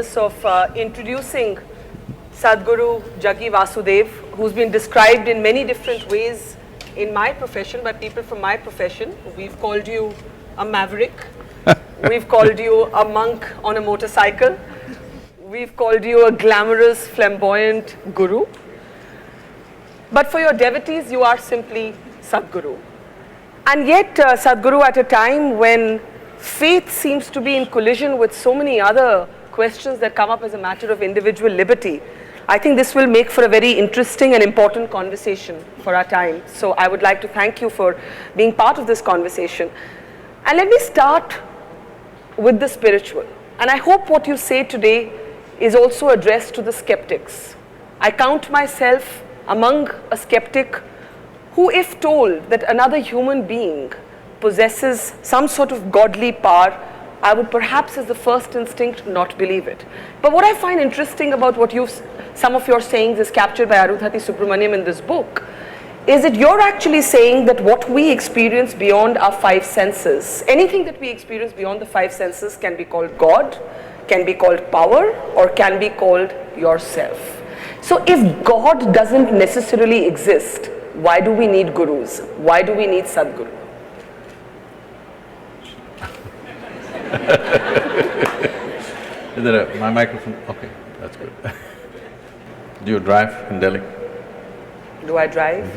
process of introducing Sadhguru Jaggi Vasudev, who's been described in many different ways in my profession by people from my profession. We've called you a maverick, we've called you a monk on a motorcycle, we've called you a glamorous, flamboyant guru. But for your devotees, you are simply Sadhguru. And yet, Sadhguru, at a time when faith seems to be in collision with so many other questions that come up as a matter of individual liberty, I think this will make for a very interesting and important conversation for our time. So I would like to thank you for being part of this conversation. And let me start with the spiritual. And I hope what you say today is also addressed to the skeptics. I count myself among a skeptic who, if told that another human being possesses some sort of godly power, I would perhaps as the first instinct not believe it. But what I find interesting about what some of your sayings is captured by Arundhati Subramaniam in this book, is that you're actually saying that what we experience beyond our five senses, anything that we experience beyond the five senses can be called God, can be called power, or can be called yourself. So if God doesn't necessarily exist, why do we need gurus? Why do we need Sadhguru? Is there my microphone? Okay, that's good. Do you drive in Delhi? Do I drive?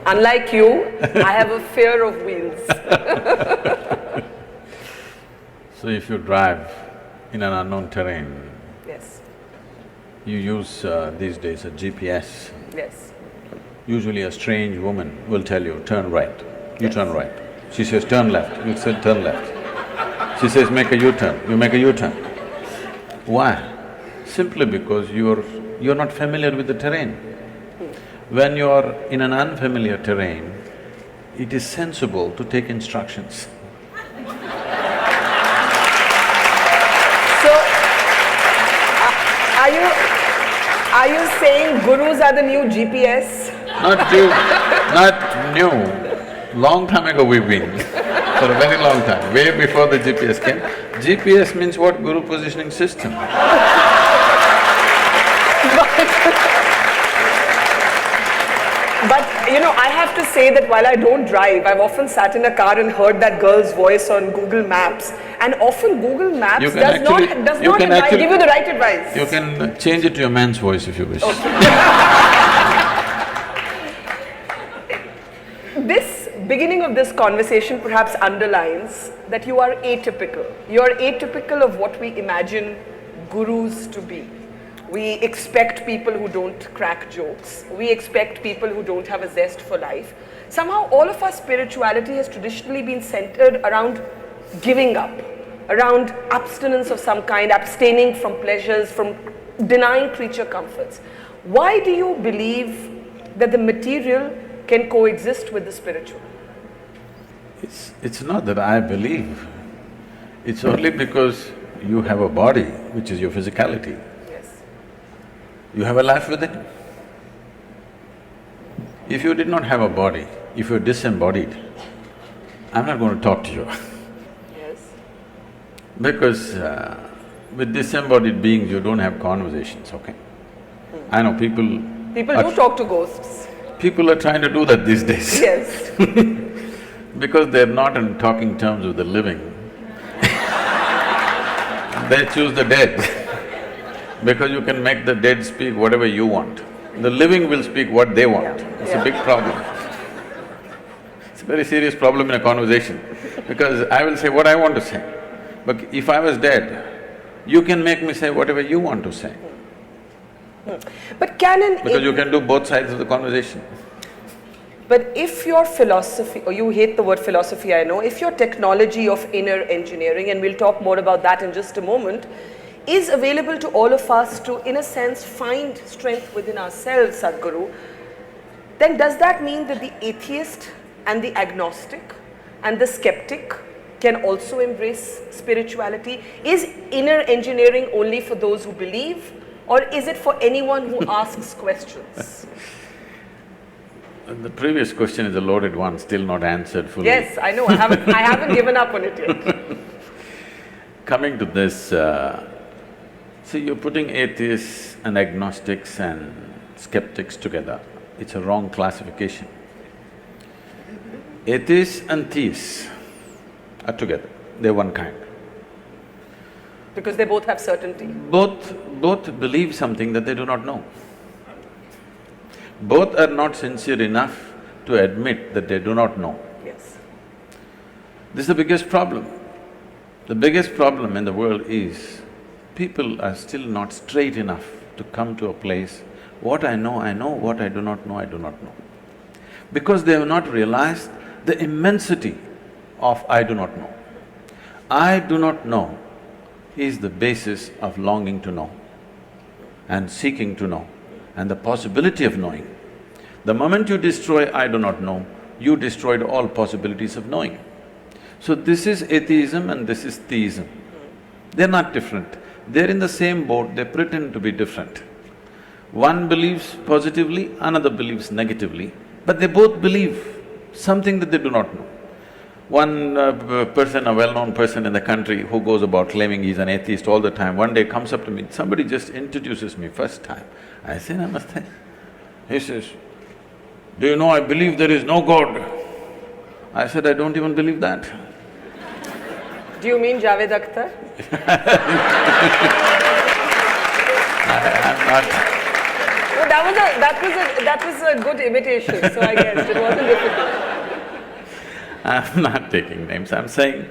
Unlike you, I have a fear of wheels. So if you drive in an unknown terrain, yes, you use these days a GPS. yes, Usually a strange woman will tell you, turn right. You Yes. turn right. She says, turn left. You say, turn left. She says, make a U-turn. You make a U-turn. Why? Simply because you're not familiar with the terrain. When you're in an unfamiliar terrain, it is sensible to take instructions. So, are you saying gurus are the new GPS? Not new. Long time ago we've been, for a very long time, way before the GPS came. GPS means what? Guru Positioning System. But you know, I have to say that while I don't drive, I've often sat in a car and heard that girl's voice on Google Maps, and often Google Maps does not give you the right advice. You can change it to your man's voice if you wish. This beginning of this conversation perhaps underlines that you are atypical. You are atypical of what we imagine gurus to be. We expect people who don't crack jokes. We expect people who don't have a zest for life. Somehow all of our spirituality has traditionally been centered around giving up, around abstinence of some kind, abstaining from pleasures, from denying creature comforts. Why do you believe that the material can coexist with the spiritual? It's not that I believe, it's only because you have a body, which is your physicality. You have a life within. If you did not have a body, if you're disembodied, I'm not going to talk to you. Yes. Because with disembodied beings, you don't have conversations, okay? I know people… People do talk to ghosts. People are trying to do that these days. Yes. Because they're not in talking terms with the living, they choose the dead. Because you can make the dead speak whatever you want. The living will speak what they want. It's a big problem. It's a very serious problem in a conversation, because I will say what I want to say. But if I was dead, you can make me say whatever you want to say. But because you can do both sides of the conversation. But if your philosophy, or you hate the word philosophy, I know, if your technology of inner engineering, and we'll talk more about that in just a moment, is available to all of us to, in a sense, find strength within ourselves, Sadhguru, then does that mean that the atheist and the agnostic and the skeptic can also embrace spirituality? Is inner engineering only for those who believe, or is it for anyone who asks questions? The previous question is a loaded one, still not answered fully. Yes, I know, I haven't given up on it yet. Coming to this, See, you're putting atheists and agnostics and skeptics together. It's a wrong classification. Atheists and theists are together, they're one kind. Because they both have certainty. Both believe something that they do not know. Both are not sincere enough to admit that they do not know. Yes. This is the biggest problem. The biggest problem in the world is people are still not straight enough to come to a place, what I know, what I do not know, I do not know. Because they have not realized the immensity of I do not know. I do not know is the basis of longing to know and seeking to know and the possibility of knowing. The moment you destroy I do not know, you destroyed all possibilities of knowing. So this is atheism and this is theism. They're not different. They're in the same boat, they pretend to be different. One believes positively, another believes negatively, but they both believe something that they do not know. One person, a well-known person in the country who goes about claiming he's an atheist all the time, one day comes up to me, somebody just introduces me first time. I say, Namaste. He says, do you know I believe there is no God? I said, I don't even believe that. Do you mean Javed Akhtar? I'm not… No, that was a good imitation, so I guess it wasn't difficult. I'm not taking names, I'm saying,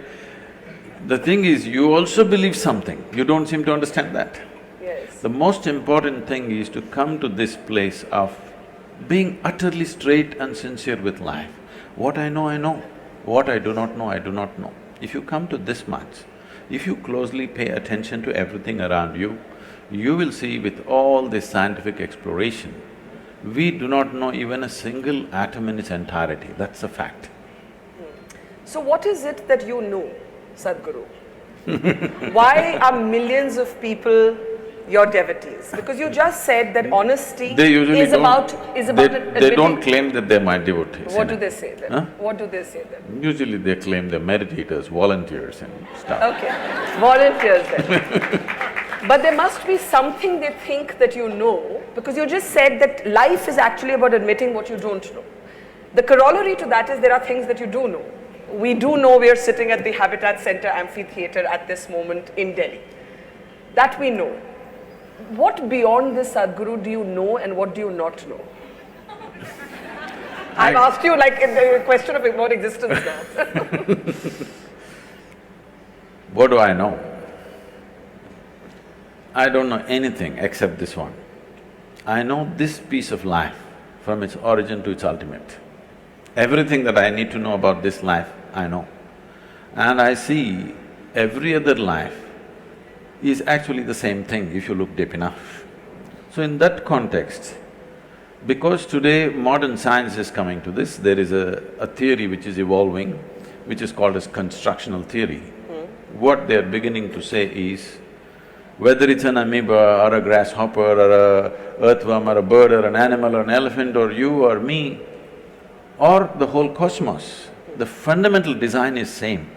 the thing is, you also believe something, you don't seem to understand that. Yes. The most important thing is to come to this place of being utterly straight and sincere with life. What I know, what I do not know, I do not know. If you come to this much, if you closely pay attention to everything around you, you will see with all this scientific exploration, we do not know even a single atom in its entirety, that's a fact. So what is it that you know, Sadhguru? Why are millions of people your devotees? Because you just said that honesty is about They don't claim that they're my devotees. What do they say then? Huh? What do they say then? Usually they claim they're meditators, volunteers and stuff. Okay, volunteers then. But there must be something they think that you know, because you just said that life is actually about admitting what you don't know. The corollary to that is there are things that you do know. We do know we are sitting at the Habitat Center Amphitheatre at this moment in Delhi. That we know. What beyond this, Sadhguru, do you know and what do you not know? I've asked you like a question of about existence now. What do I know? I don't know anything except this one. I know this piece of life from its origin to its ultimate. Everything that I need to know about this life, I know. And I see every other life is actually the same thing if you look deep enough. So in that context, because today modern science is coming to this, there is a theory which is evolving, which is called as constructional theory. What they're beginning to say is, whether it's an amoeba or a grasshopper or a earthworm or a bird or an animal or an elephant or you or me, or the whole cosmos, the fundamental design is same.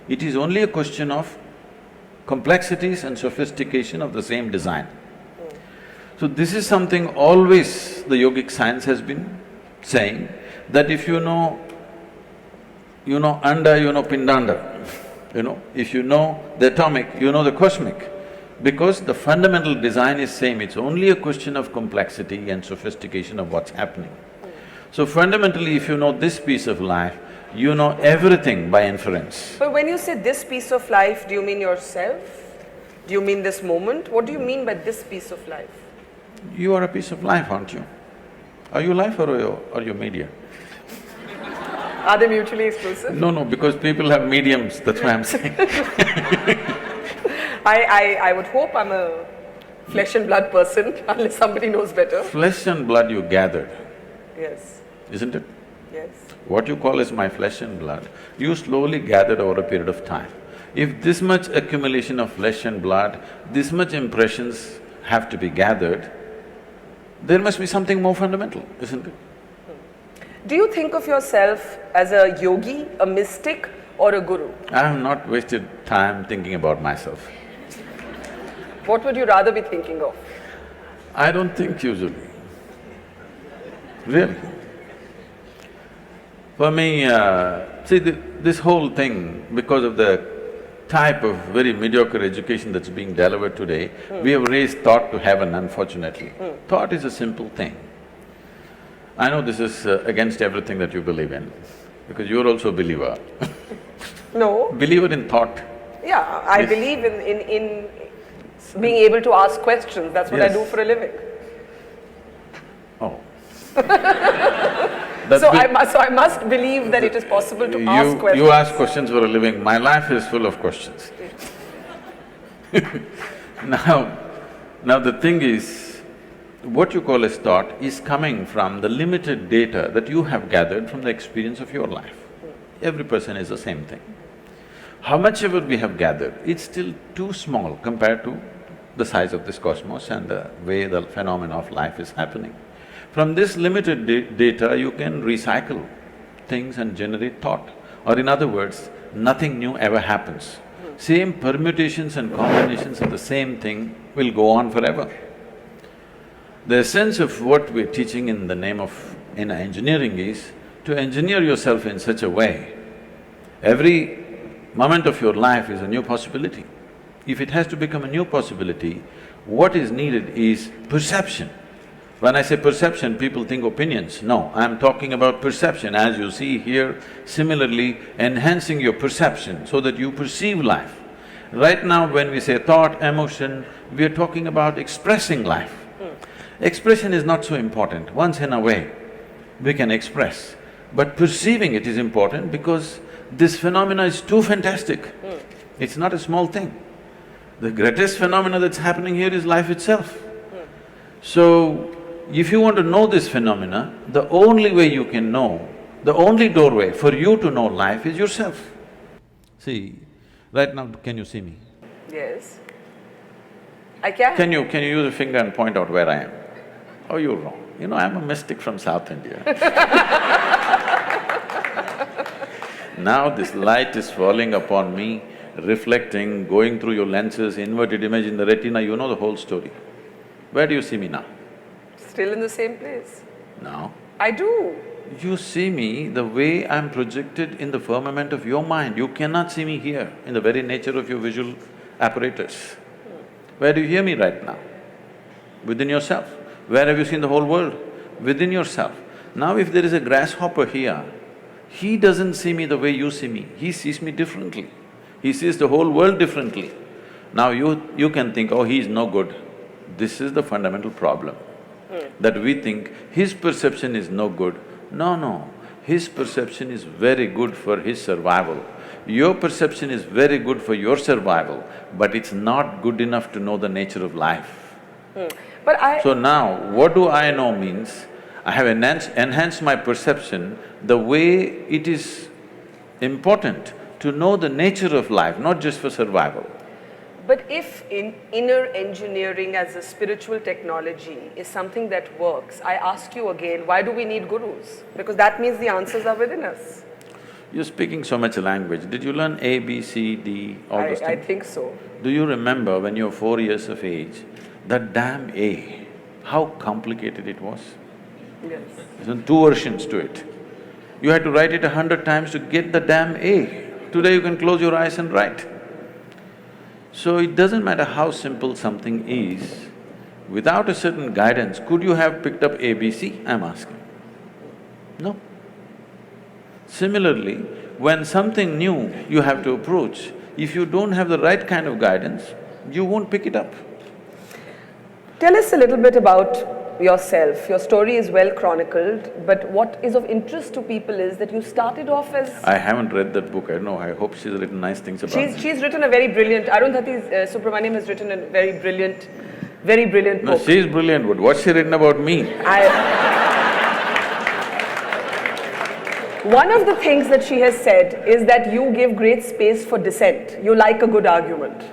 It is only a question of complexities and sophistication of the same design. So this is something always the yogic science has been saying, that if you know anda, you know pindanda, if you know the atomic, you know the cosmic. Because the fundamental design is same, it's only a question of complexity and sophistication of what's happening. So fundamentally, if you know this piece of life, you know everything by inference. But when you say this piece of life, do you mean yourself? Do you mean this moment? What do you mean by this piece of life? You are a piece of life, aren't you? Are you life or you're media? Are they mutually exclusive? No, because people have mediums, that's why I'm saying. I would hope I'm a flesh and blood person, unless somebody knows better. Flesh and blood you gathered. Yes. Isn't it? Yes. What you call as my flesh and blood, you slowly gathered over a period of time. If this much accumulation of flesh and blood, this much impressions have to be gathered, there must be something more fundamental, isn't it? Do you think of yourself as a yogi, a mystic or a guru? I have not wasted time thinking about myself. What would you rather be thinking of? I don't think usually, really. For me, see this whole thing, because of the type of very mediocre education that's being delivered today, we have raised thought to heaven, unfortunately. Thought is a simple thing. I know this is against everything that you believe in, because you're also a believer. No. Believer in thought. Yeah, I Yes. believe in being able to ask questions. That's what I Yes. do for a living. Oh. So I must believe that it is possible to ask questions. You ask questions for a living. My life is full of questions. Now the thing is, what you call as thought is coming from the limited data that you have gathered from the experience of your life. Every person is the same thing. How much ever we have gathered, it's still too small compared to the size of this cosmos and the way the phenomena of life is happening. From this limited data, you can recycle things and generate thought. Or in other words, nothing new ever happens. Same permutations and combinations of the same thing will go on forever. The essence of what we're teaching in the name of… in engineering is to engineer yourself in such a way, every moment of your life is a new possibility. If it has to become a new possibility, what is needed is perception. When I say perception, people think opinions. No, I'm talking about perception, as you see here, similarly enhancing your perception so that you perceive life. Right now when we say thought, emotion, we are talking about expressing life. Expression is not so important. Once in a way, we can express. But perceiving it is important because this phenomena is too fantastic. It's not a small thing. The greatest phenomena that's happening here is life itself. So, if you want to know this phenomena, the only way you can know, the only doorway for you to know life is yourself. See, right now, can you see me? Yes. I can. Can you use a finger and point out where I am? Oh, you're wrong. You know, I'm a mystic from South India. Now this light is falling upon me, reflecting, going through your lenses, inverted image in the retina, you know the whole story. Where do you see me now? Still in the same place. Now, I do. you see me the way I'm projected in the firmament of your mind. You cannot see me here in the very nature of your visual apparatus. Where do you hear me right now? Within yourself. Where have you seen the whole world? Within yourself. Now if there is a grasshopper here, he doesn't see me the way you see me, he sees me differently. He sees the whole world differently. Now you can think, oh, he is no good. This is the fundamental problem. That we think his perception is no good. No, his perception is very good for his survival. Your perception is very good for your survival, but it's not good enough to know the nature of life. So now, what do I know means, I have enhanced my perception the way it is important to know the nature of life, not just for survival. But if inner engineering as a spiritual technology is something that works, I ask you again, why do we need gurus? Because that means the answers are within us. You're speaking so much language. Did you learn A, B, C, D, all those things? I think so. Do you remember when you were 4 years of age, that damn A, how complicated it was? Yes. There's two versions to it. You had to write it 100 times to get the damn A. Today you can close your eyes and write. So it doesn't matter how simple something is, without a certain guidance, could you have picked up ABC, I'm asking? No. Similarly, when something new you have to approach, if you don't have the right kind of guidance, you won't pick it up. Tell us a little bit about yourself. Your story is well chronicled, but what is of interest to people is that you started off as… I haven't read that book, I know, I hope she's written nice things about me. She's written a very brilliant… Arundhati Subramaniam has written a very brilliant No, book. she's brilliant, but what's she written about me? One of the things that she has said is that you give great space for dissent. You like a good argument.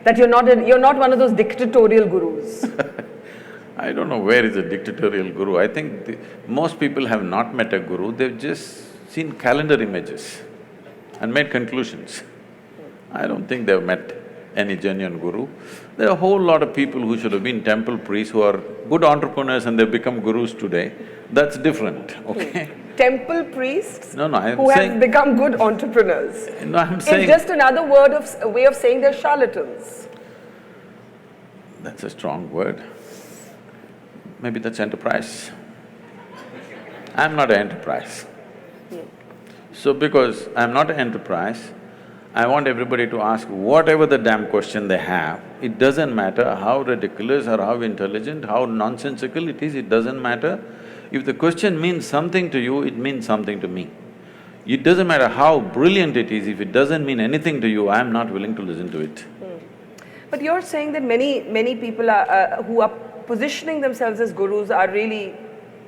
That you're not one of those dictatorial gurus. I don't know where is a dictatorial guru. I think most people have not met a guru, they've just seen calendar images and made conclusions. I don't think they've met any genuine guru. There are a whole lot of people who should have been temple priests who are good entrepreneurs and they've become gurus today. That's different, okay? Temple priests No, I'm who saying… have become good entrepreneurs. No, I'm saying… It's just another way of saying they're charlatans. That's a strong word. Maybe that's enterprise. I'm not an enterprise. So because I'm not an enterprise, I want everybody to ask whatever the damn question they have. It doesn't matter how ridiculous or how intelligent, how nonsensical it is, it doesn't matter. If the question means something to you, it means something to me. It doesn't matter how brilliant it is, if it doesn't mean anything to you, I'm not willing to listen to it. But you're saying that many people who are positioning themselves as gurus are really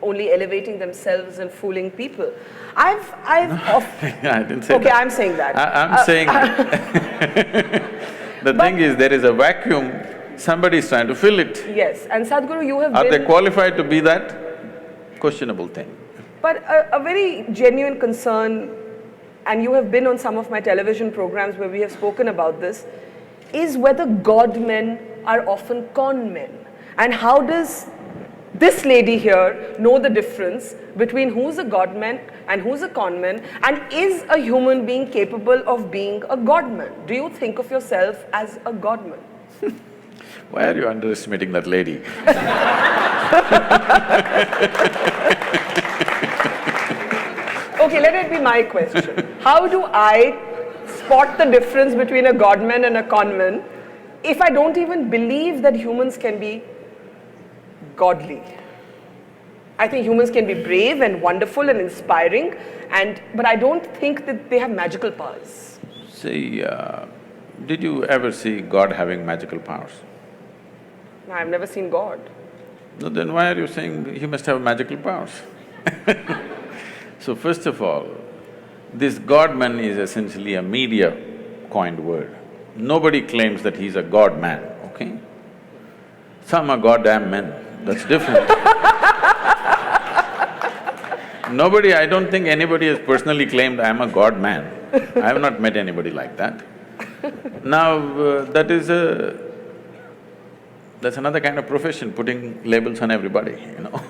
only elevating themselves and fooling people. I didn't say okay, that. I'm saying that. I'm saying… The thing is, there is a vacuum, somebody is trying to fill it. Yes, and Sadhguru, you have Are been… they qualified to be that? Questionable thing. But a very genuine concern, and you have been on some of my television programs where we have spoken about this, is whether God men are often con men. And how does this lady here know the difference between who's a God man and who's a con man, and is a human being capable of being a God man? Do you think of yourself as a God man? Why are you underestimating that lady? Okay, let it be my question. How do I spot the difference between a God man and a con man if I don't even believe that humans can be godly? I think humans can be brave and wonderful and inspiring, but I don't think that they have magical powers. See, did you ever see God having magical powers? No, I've never seen God. No, then why are you saying he must have magical powers? So first of all, this God-man is essentially a media coined word. Nobody claims that he's a God-man, okay? Some are goddamn men, that's different. I don't think anybody has personally claimed I'm a God-man. I have not met anybody like that. Now, that's another kind of profession, putting labels on everybody, you know.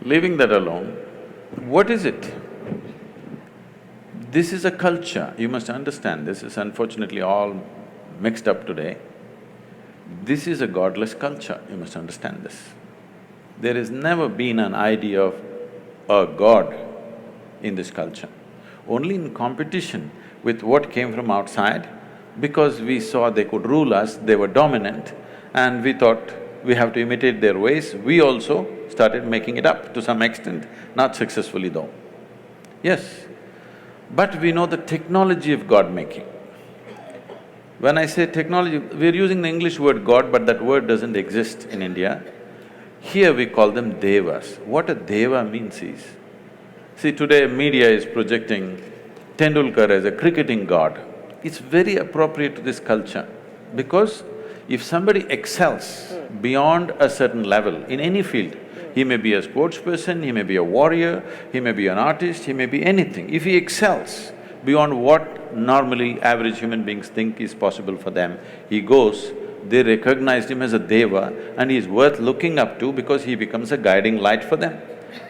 Leaving that alone, what is it? This is a culture, you must understand, this is unfortunately all mixed up today. This is a godless culture, you must understand this. There has never been an idea of a god in this culture. Only in competition with what came from outside, because we saw they could rule us, they were dominant, and we thought we have to imitate their ways, we also started making it up to some extent, not successfully though. Yes, but we know the technology of God-making. When I say technology, we're using the English word God, but that word doesn't exist in India. Here we call them devas. What a deva means is… See, today media is projecting Tendulkar as a cricketing god. It's very appropriate to this culture, because if somebody excels beyond a certain level in any field, he may be a sports person, he may be a warrior, he may be an artist, he may be anything. If he excels beyond what normally average human beings think is possible for them, he goes, they recognized him as a deva and he is worth looking up to because he becomes a guiding light for them.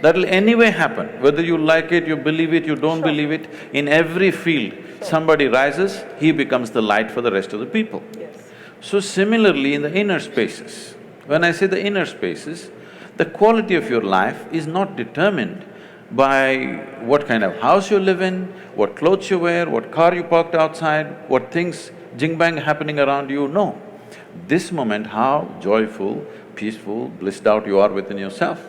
That'll anyway happen, whether you like it, you believe it, you don't believe it, in every field, somebody rises, he becomes the light for the rest of the people. Yes. So similarly in the inner spaces, when I say the inner spaces, the quality of your life is not determined by what kind of house you live in, what clothes you wear, what car you parked outside, what things jing-bang happening around you, no. This moment, how joyful, peaceful, blissed out you are within yourself.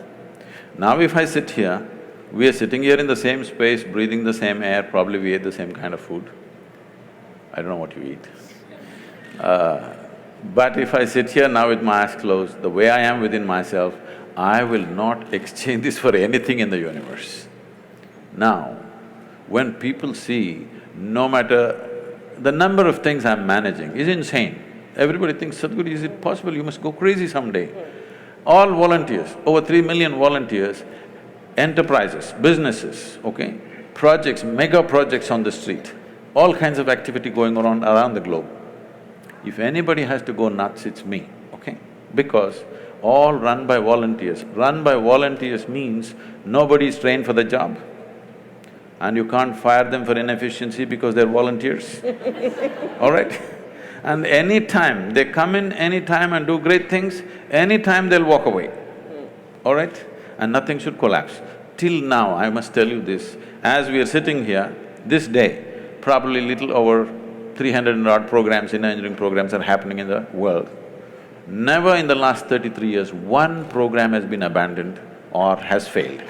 Now if I sit here, we are sitting here in the same space, breathing the same air, probably we ate the same kind of food. I don't know what you eat. But if I sit here now with my eyes closed, the way I am within myself, I will not exchange this for anything in the universe. Now, when people see, no matter… the number of things I'm managing is insane. Everybody thinks, Sadhguru, is it possible? You must go crazy someday. All volunteers, over 3 million volunteers, enterprises, businesses, okay, projects, mega projects on the street, all kinds of activity going on around the globe. If anybody has to go nuts, it's me, okay? Because all run by volunteers. Run by volunteers means nobody is trained for the job and you can't fire them for inefficiency because they're volunteers, all right? And anytime, they come in anytime and do great things, anytime they'll walk away, all right? And nothing should collapse. Till now, I must tell you this, as we are sitting here, this day, probably little over 300 and odd programs, inner engineering programs are happening in the world. Never in the last 33 years, one program has been abandoned or has failed.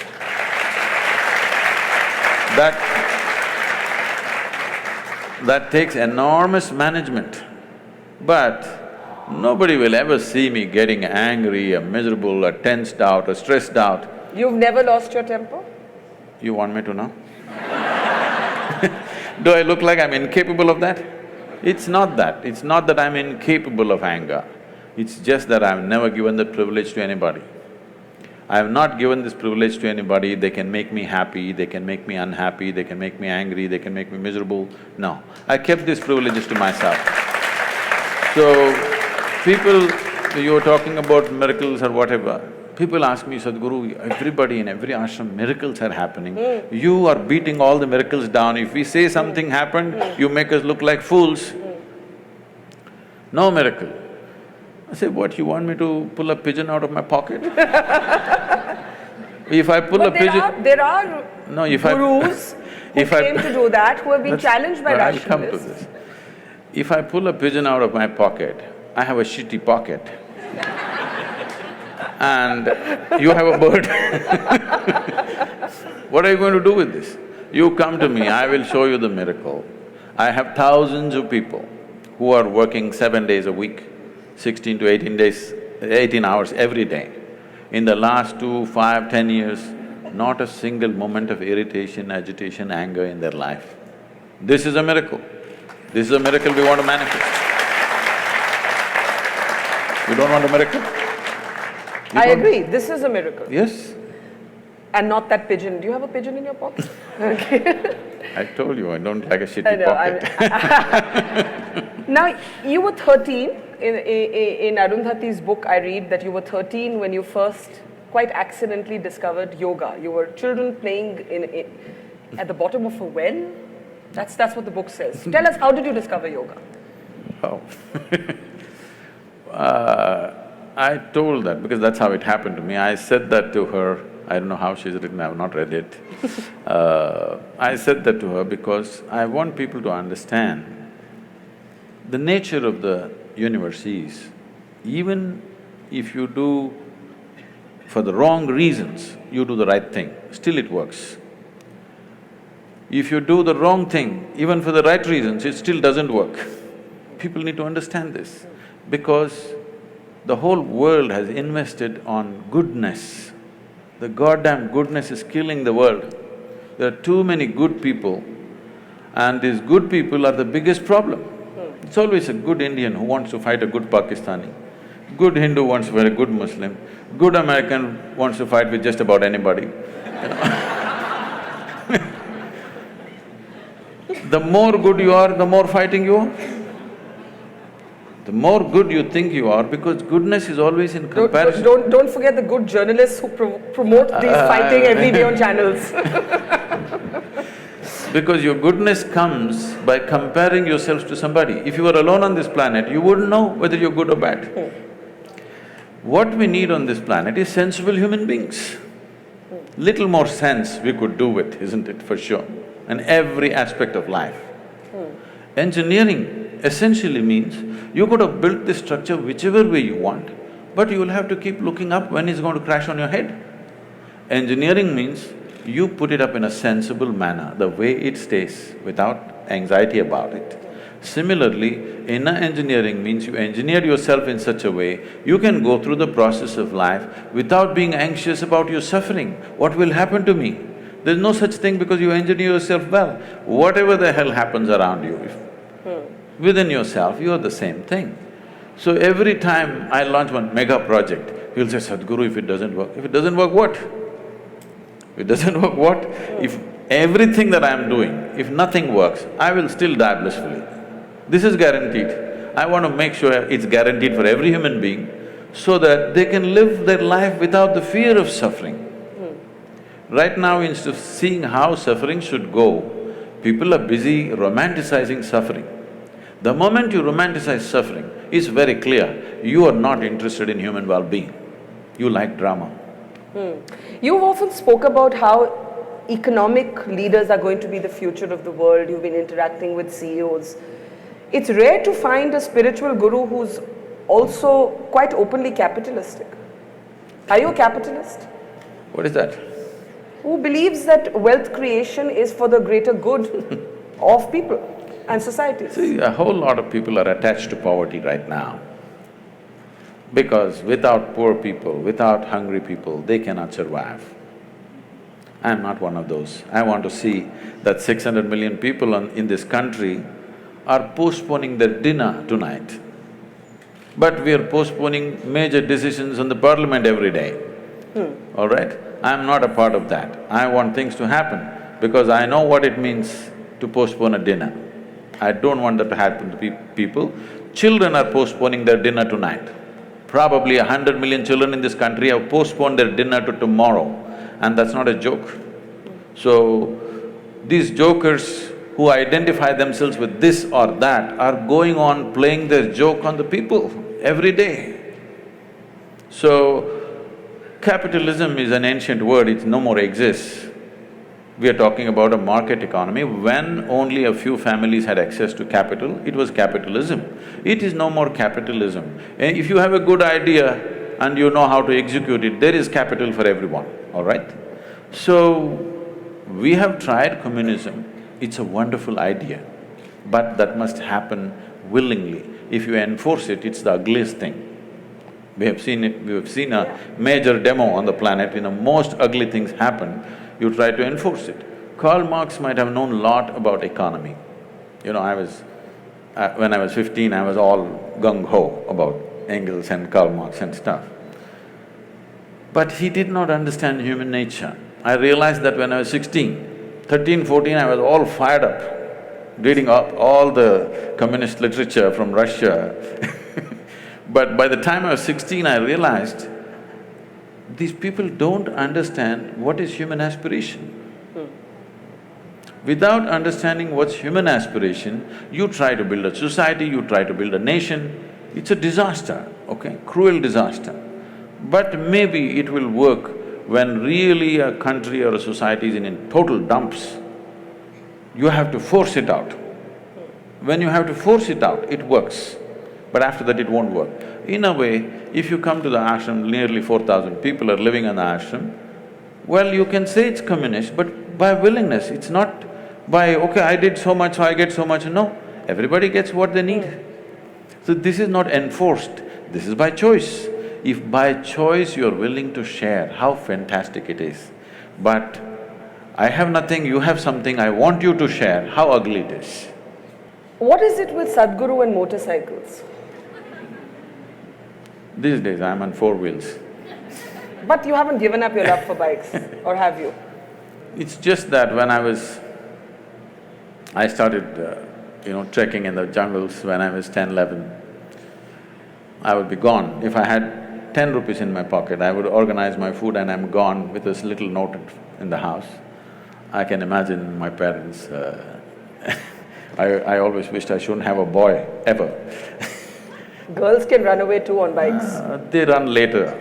That takes enormous management, but nobody will ever see me getting angry or miserable or tensed out or stressed out. You've never lost your temper? You want me to know? Do I look like I'm incapable of that? It's not that. It's not that I'm incapable of anger. It's just that I've never given that privilege to anybody. I have not given this privilege to anybody. They can make me happy, they can make me unhappy, they can make me angry, they can make me miserable. No, I kept these privileges to myself. So, people… you were talking about miracles or whatever, people ask me, Sadhguru, everybody in every ashram, miracles are happening. You are beating all the miracles down. If we say something happened, you make us look like fools. No miracle. I say, what, you want me to pull a pigeon out of my pocket? If I pull a pigeon… there are No, if gurus who claim to do that, who have been challenged by rationalists. I'll come to rationalists. this. If I pull a pigeon out of my pocket, I have a shitty pocket. And you have a bird. What are you going to do with this? You come to me, I will show you the miracle. I have thousands of people who are working 7 days a week, 16 to 18 hours every day. In the last 2, 5, 10 years, not a single moment of irritation, agitation, anger in their life. This is a miracle. This is a miracle we want to manifest. You don't want a miracle? I agree, this is a miracle. Yes. And not that pigeon. Do you have a pigeon in your pocket? Okay. I told you, I don't like a shitty pocket. Now, you were 13, in Arundhati's book I read that you were 13 when you first quite accidentally discovered yoga. You were children playing at the bottom of a well. That's what the book says. Tell us, how did you discover yoga? Oh. I told that because that's how it happened to me. I said that to her, I don't know how she's written, I have not read it. I said that to her because I want people to understand the nature of the universe is, even if you do for the wrong reasons, you do the right thing, still it works. If you do the wrong thing, even for the right reasons, it still doesn't work. People need to understand this because the whole world has invested on goodness. The goddamn goodness is killing the world. There are too many good people and these good people are the biggest problem. It's always a good Indian who wants to fight a good Pakistani, good Hindu wants to fight a good Muslim, good American wants to fight with just about anybody, you know. The more good you are, the more fighting you are. The more good you think you are, because goodness is always in comparison. Don't forget the good journalists who promote these fighting every day on channels. Because your goodness comes by comparing yourselves to somebody. If you were alone on this planet, you wouldn't know whether you're good or bad. What we need on this planet is sensible human beings. Little more sense we could do with, isn't it, for sure, in every aspect of life. Engineering essentially means you could have built this structure whichever way you want, but you will have to keep looking up when it's going to crash on your head. Engineering means you put it up in a sensible manner, the way it stays, without anxiety about it. Similarly, inner engineering means you engineer yourself in such a way, you can go through the process of life without being anxious about your suffering. What will happen to me? There's no such thing because you engineer yourself well. Whatever the hell happens around you, within yourself, you are the same thing. So every time I launch one mega project, you'll say, Sadhguru, if it doesn't work, if it doesn't work, what? If it doesn't work, what? If everything that I'm doing, if nothing works, I will still die blissfully. This is guaranteed. I want to make sure it's guaranteed for every human being so that they can live their life without the fear of suffering. Right now, instead of seeing how suffering should go, people are busy romanticizing suffering. The moment you romanticize suffering, it's very clear, you are not interested in human well-being. You like drama. You've often spoke about how economic leaders are going to be the future of the world. You've been interacting with CEOs. It's rare to find a spiritual guru who's also quite openly capitalistic. Are you a capitalist? What is that? Who believes that wealth creation is for the greater good of people and societies? See, a whole lot of people are attached to poverty right now. Because without poor people, without hungry people, they cannot survive. I'm not one of those. I want to see that 600 million people in this country are postponing their dinner tonight. But we are postponing major decisions on the parliament every day. All right? I'm not a part of that. I want things to happen because I know what it means to postpone a dinner. I don't want that to happen to people. Children are postponing their dinner tonight. Probably 100 million children in this country have postponed their dinner to tomorrow, and that's not a joke. So, these jokers who identify themselves with this or that are going on playing their joke on the people every day. So, capitalism is an ancient word, it no more exists. We are talking about a market economy. When only a few families had access to capital, it was capitalism. It is no more capitalism. And if you have a good idea and you know how to execute it, there is capital for everyone, all right? So, we have tried communism, it's a wonderful idea, but that must happen willingly. If you enforce it, it's the ugliest thing. We have seen it, we have seen a major demo on the planet, most ugly things happen, you try to enforce it. Karl Marx might have known a lot about economy. When I was 15, I was all gung-ho about Engels and Karl Marx and stuff. But he did not understand human nature. I realized that when I was 13, 14, I was all fired up, reading up all the communist literature from Russia. But by the time I was 16, I realized these people don't understand what is human aspiration. Without understanding what's human aspiration, you try to build a society, you try to build a nation, it's a disaster, okay, cruel disaster. But maybe it will work when really a country or a society is in total dumps. You have to force it out. When you have to force it out, it works. But after that it won't work. In a way, if you come to the ashram, nearly 4,000 people are living in the ashram, well, you can say it's communist, but by willingness, it's not by, okay, I did so much, so I get so much, no. Everybody gets what they need. So this is not enforced, this is by choice. If by choice you're willing to share, how fantastic it is. But I have nothing, you have something, I want you to share, how ugly it is. What is it with Sadhguru and motorcycles? These days I'm on 4 wheels. But you haven't given up your love for bikes, or have you? It's just that when I started, trekking in the jungles when I was 10, 11, I would be gone. If I had 10 rupees in my pocket, I would organize my food and I'm gone with this little note in the house. I can imagine my parents, I always wished I shouldn't have a boy, ever. Girls can run away too on bikes. They run later.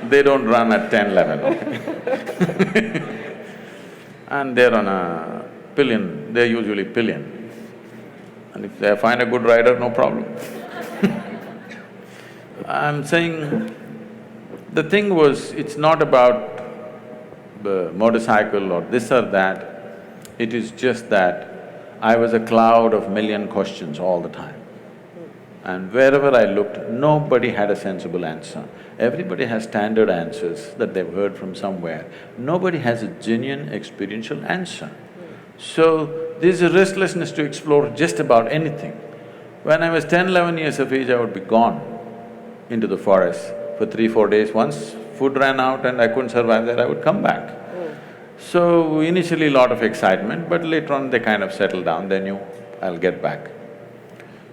They don't run at 10, 11, okay? And they're on a pillion, they're usually pillion. And if they find a good rider, no problem. I'm saying, the thing was, it's not about the motorcycle or this or that, it is just that I was a cloud of million questions all the time. And wherever I looked, nobody had a sensible answer. Everybody has standard answers that they've heard from somewhere. Nobody has a genuine experiential answer. So, there's a restlessness to explore just about anything. When I was 10, 11 years of age, I would be gone into the forest for 3, 4 days. Once food ran out and I couldn't survive there, I would come back. So, initially lot of excitement, but later on they kind of settled down, they knew I'll get back.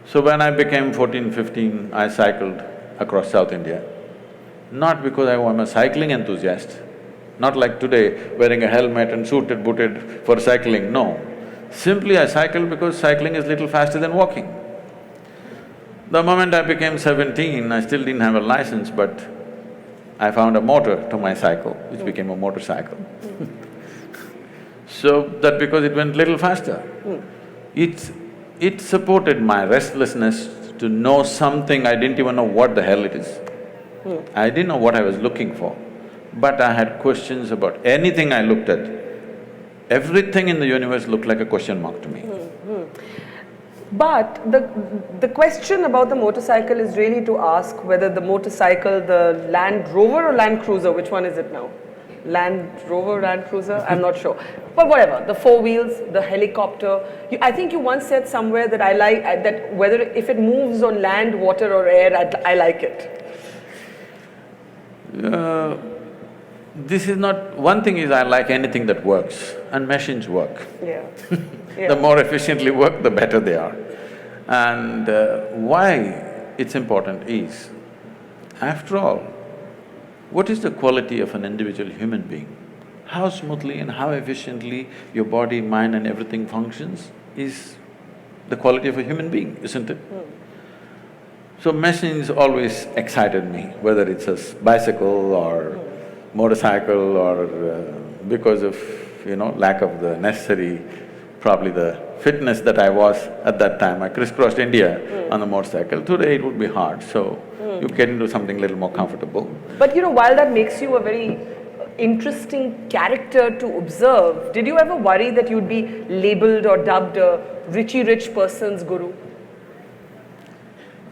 So when I became 14, 15, I cycled across South India. Not because I'm a cycling enthusiast, not like today, wearing a helmet and suited, booted for cycling, no. Simply I cycled because cycling is little faster than walking. The moment I became 17, I still didn't have a license, but I found a motor to my cycle, which became a motorcycle. So that because it went little faster. It supported my restlessness to know something, I didn't even know what the hell it is. I didn't know what I was looking for, but I had questions about anything I looked at. Everything in the universe looked like a question mark to me. But the question about the motorcycle is really to ask whether the motorcycle, the Land Rover or Land Cruiser, which one is it now? Land Rover, Land Cruiser, I'm not sure. But whatever, the four wheels, the helicopter. I think you once said somewhere that that whether if it moves on land, water or air, I like it. This is not… One thing is I like anything that works, and machines work. Yeah. Yeah. The more efficiently work, the better they are. And why it's important is, after all, what is the quality of an individual human being? How smoothly and how efficiently your body, mind and everything functions is the quality of a human being, isn't it? So machines always excited me, whether it's a bicycle or motorcycle or because of, lack of the necessary, probably the fitness that I was at that time. I crisscrossed India on the motorcycle. Today it would be hard, so you get into something little more comfortable. But while that makes you a very interesting character to observe, did you ever worry that you'd be labelled or dubbed a rich person's guru?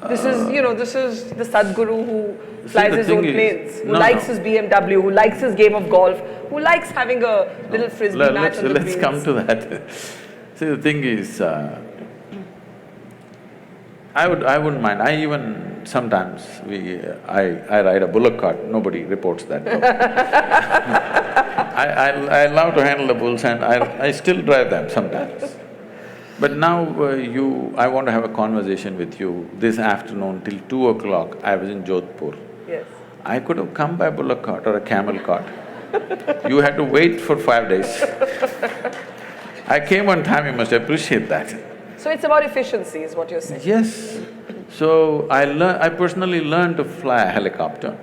This is the Sadhguru who flies his own planes, who likes his BMW, who likes his game of golf, who likes having a little frisbee match on the Let's come to that. See, the thing is, I wouldn't mind. I even sometimes I ride a bullock cart. Nobody reports that. I love to handle the bulls and I still drive them sometimes. But now I want to have a conversation with you. This afternoon till 2 o'clock, I was in Jodhpur. Yes. I could have come by bullock cart or a camel cart. You had to wait for 5 days. I came on time, you must appreciate that. So it's about efficiency is what you're saying? Yes. So I personally learned to fly a helicopter,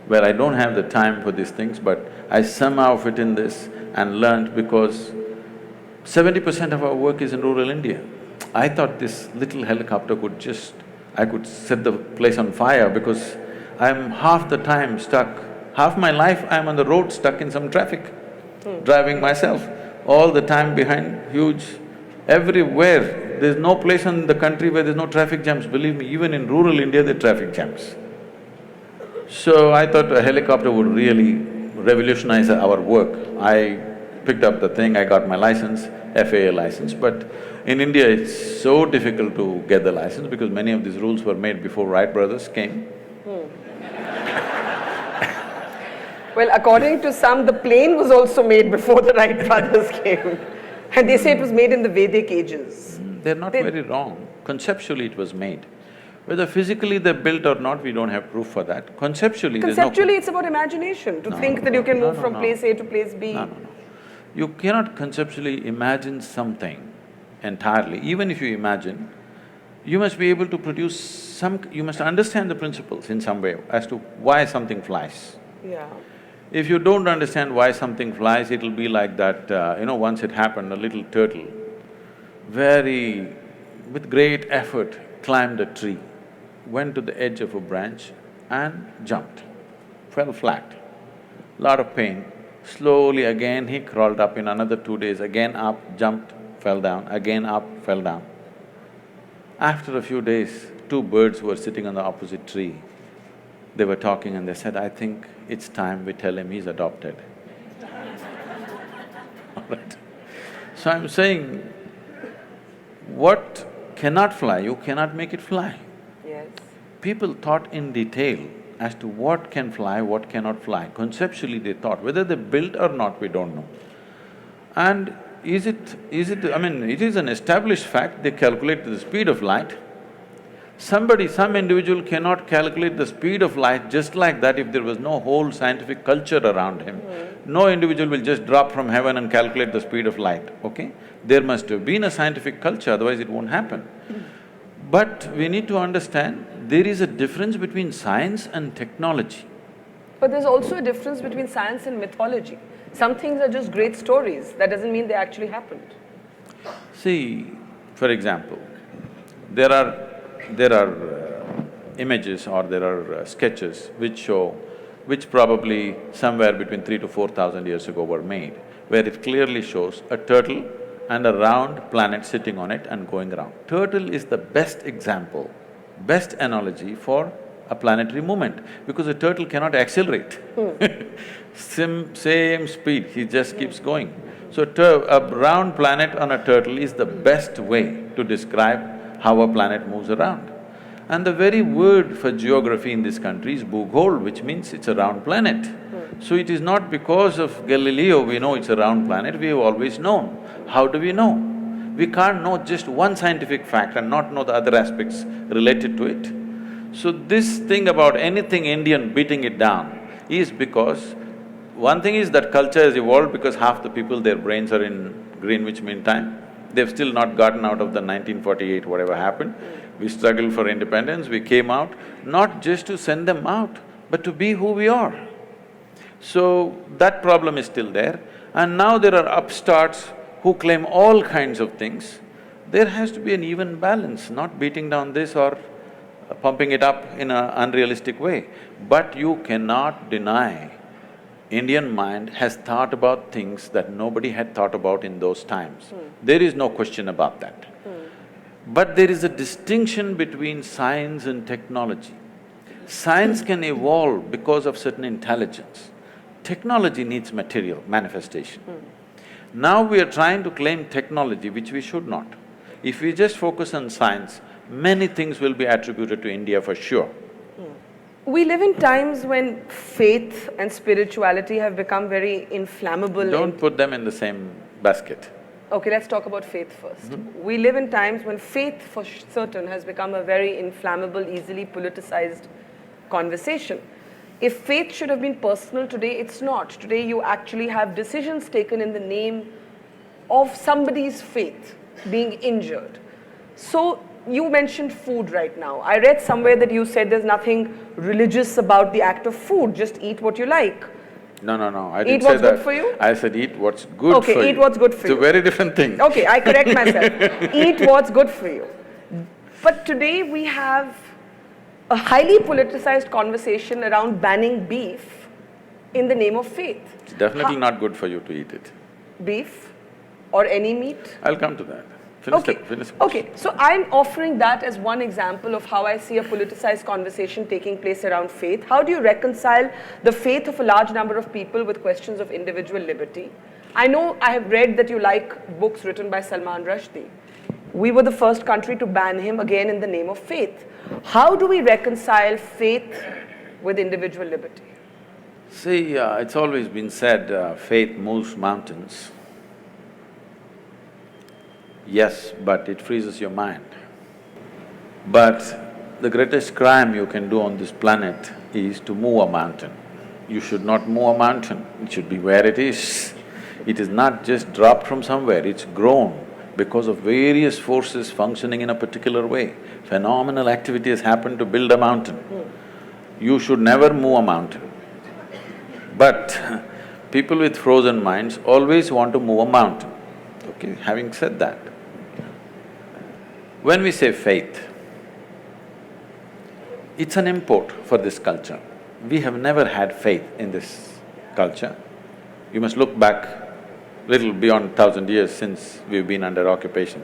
where I don't have the time for these things, but I somehow fit in this and learned because 70% of our work is in rural India. I thought this little helicopter I could set the place on fire because I'm half the time stuck, half my life I'm on the road stuck in some traffic, driving myself, all the time behind huge… Everywhere, there's no place in the country where there's no traffic jams. Believe me, even in rural India there are traffic jams. So I thought a helicopter would really revolutionize our work. I picked up the thing, I got my license, FAA license, but in India it's so difficult to get the license because many of these rules were made before Wright brothers came. Well, according to some, the plane was also made before the Wright brothers came. And they say it was made in the Vedic ages. They're not very wrong. Conceptually it was made. Whether physically they're built or not, we don't have proof for that. Conceptually, Conceptually, it's about imagination, to think that you can move from place A to place B. No. You cannot conceptually imagine something entirely. Even if you imagine, you must be able to produce you must understand the principles in some way as to why something flies. Yeah. If you don't understand why something flies, it'll be like that, once it happened, a little turtle, with great effort, climbed a tree, went to the edge of a branch and jumped, fell flat. Lot of pain. Slowly again he crawled up. In another 2 days, again up, jumped, fell down, again up, fell down. After a few days, two birds were sitting on the opposite tree. They were talking and they said, "I think it's time we tell him he's adopted." All right. So I'm saying, what cannot fly, you cannot make it fly. Yes. People thought in detail as to what can fly, what cannot fly. Conceptually they thought, whether they built or not, we don't know. And I mean, it is an established fact, they calculate the speed of light. Some individual cannot calculate the speed of light just like that if there was no whole scientific culture around him. No individual will just drop from heaven and calculate the speed of light, okay? There must have been a scientific culture, otherwise it won't happen. But we need to understand, there is a difference between science and technology. But there's also a difference between science and mythology. Some things are just great stories, that doesn't mean they actually happened. See, for example, there are images or there are sketches which probably somewhere between 3,000 to 4,000 years ago were made, where it clearly shows a turtle and a round planet sitting on it and going around. Turtle is the best example, best analogy for a planetary movement, because a turtle cannot accelerate. Same speed, he just keeps going. So a round planet on a turtle is the best way to describe how a planet moves around. And the very word for geography in this country is Bhugol, which means it's a round planet. So it is not because of Galileo we know it's a round planet, we have always known. How do we know? We can't know just one scientific fact and not know the other aspects related to it. So this thing about anything Indian beating it down is because one thing is that culture has evolved because half the people, their brains are in Greenwich Mean Time. They've still not gotten out of the 1948, whatever happened. We struggled for independence, we came out, not just to send them out, but to be who we are. So that problem is still there. And now there are upstarts who claim all kinds of things. There has to be an even balance, not beating down this or pumping it up in an unrealistic way. But you cannot deny Indian mind has thought about things that nobody had thought about in those times. There is no question about that. But there is a distinction between science and technology. Science can evolve because of certain intelligence. Technology needs material, manifestation. Now we are trying to claim technology, which we should not. If we just focus on science, many things will be attributed to India for sure. We live in times when faith and spirituality have become very inflammable. Don't put them in the same basket. Okay, let's talk about faith first. We live in times when faith for certain has become a very inflammable, easily politicized conversation. If faith should have been personal today, it's not. Today you actually have decisions taken in the name of somebody's faith being injured. So you mentioned food right now. I read somewhere that you said there's nothing religious about the act of food, just eat what you like. No, I Eat didn't say what's that. good for you? I said eat what's good for you. Okay, eat what's good for you. It's a very different thing. Okay, I correct myself. Eat what's good for you. But today we have a highly politicized conversation around banning beef in the name of faith. It's definitely not good for you to eat it. Beef or any meat? I'll come to that. Finish. Okay, so I'm offering that as one example of how I see a politicized conversation taking place around faith. How do you reconcile the faith of a large number of people with questions of individual liberty? I know I have read that you like books written by Salman Rushdie. We were the first country to ban him again in the name of faith. How do we reconcile faith with individual liberty? See, it's always been said, faith moves mountains. Yes, but it freezes your mind. But the greatest crime you can do on this planet is to move a mountain. You should not move a mountain, it should be where it is. It is not just dropped from somewhere, it's grown because of various forces functioning in a particular way. Phenomenal activity has happened to build a mountain. You should never move a mountain. But people with frozen minds always want to move a mountain. Okay, having said that, when we say faith, it's an import for this culture. We have never had faith in this culture. You must look back little beyond 1,000 years since we've been under occupation.